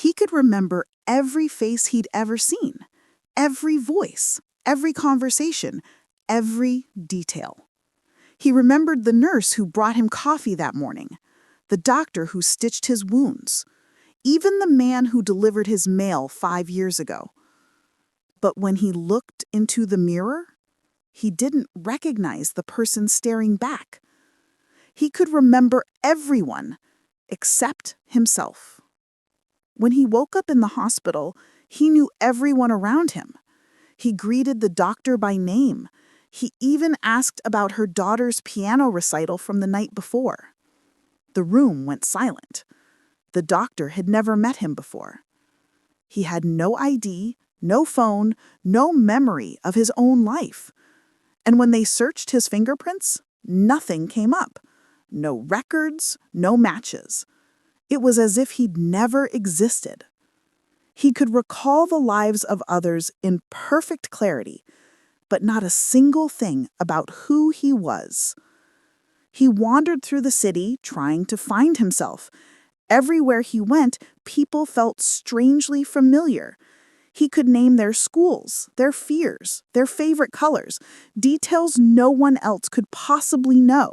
He could remember every face he'd ever seen, every voice, every conversation, every detail. He remembered the nurse who brought him coffee that morning, the doctor who stitched his wounds, even the man who delivered his mail 5 years ago. But when he looked into the mirror, he didn't recognize the person staring back. He could remember everyone except himself. When he woke up in the hospital, he knew everyone around him. He greeted the doctor by name. He even asked about her daughter's piano recital from the night before. The room went silent. The doctor had never met him before. He had no ID, no phone, no memory of his own life. And when they searched his fingerprints, nothing came up. No records, no matches. It was as if he'd never existed. He could recall the lives of others in perfect clarity, but not a single thing about who he was. He wandered through the city trying to find himself. Everywhere he went, people felt strangely familiar. He could name their schools, their fears, their favorite colors, details no one else could possibly know.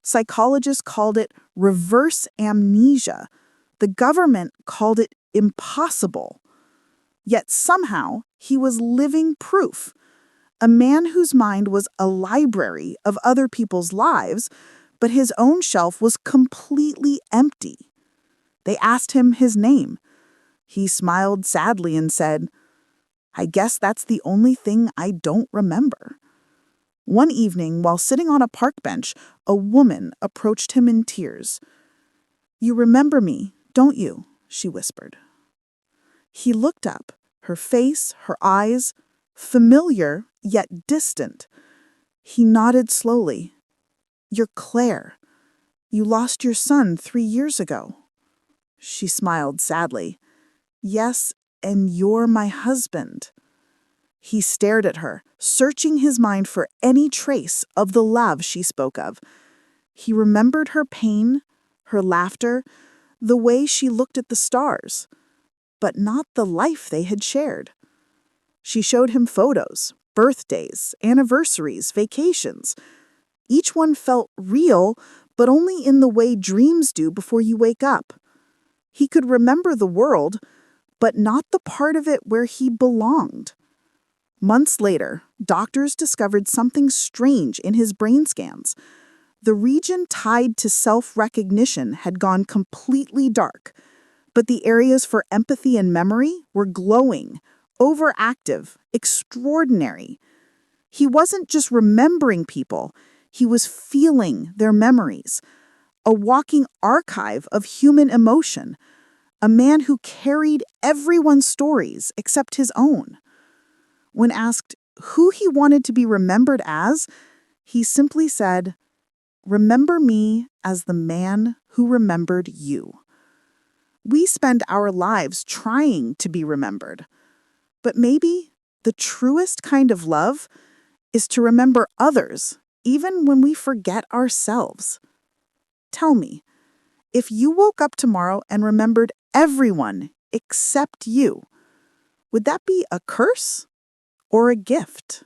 Psychologists called it reverse amnesia. The government called it impossible. Yet somehow he was living proof. A man whose mind was a library of other people's lives, but his own shelf was completely empty. They asked him his name. He smiled sadly and said, "I guess that's the only thing I don't remember." One evening, while sitting on a park bench, a woman approached him in tears. "You remember me, don't you?" she whispered. He looked up, her face, her eyes, familiar yet distant. He nodded slowly. "You're Claire. You lost your son 3 years ago." She smiled sadly. "Yes, and you're my husband." He stared at her, searching his mind for any trace of the love she spoke of. He remembered her pain, her laughter, the way she looked at the stars, but not the life they had shared. She showed him photos, birthdays, anniversaries, vacations. Each one felt real, but only in the way dreams do before you wake up. He could remember the world, but not the part of it where he belonged. Months later, doctors discovered something strange in his brain scans. The region tied to self-recognition had gone completely dark, but the areas for empathy and memory were glowing, overactive, extraordinary. He wasn't just remembering people, he was feeling their memories. A walking archive of human emotion. A man who carried everyone's stories except his own. When asked who he wanted to be remembered as, he simply said, "Remember me as the man who remembered you." We spend our lives trying to be remembered, but maybe the truest kind of love is to remember others, even when we forget ourselves. Tell me, if you woke up tomorrow and remembered everyone except you, would that be a curse or a gift?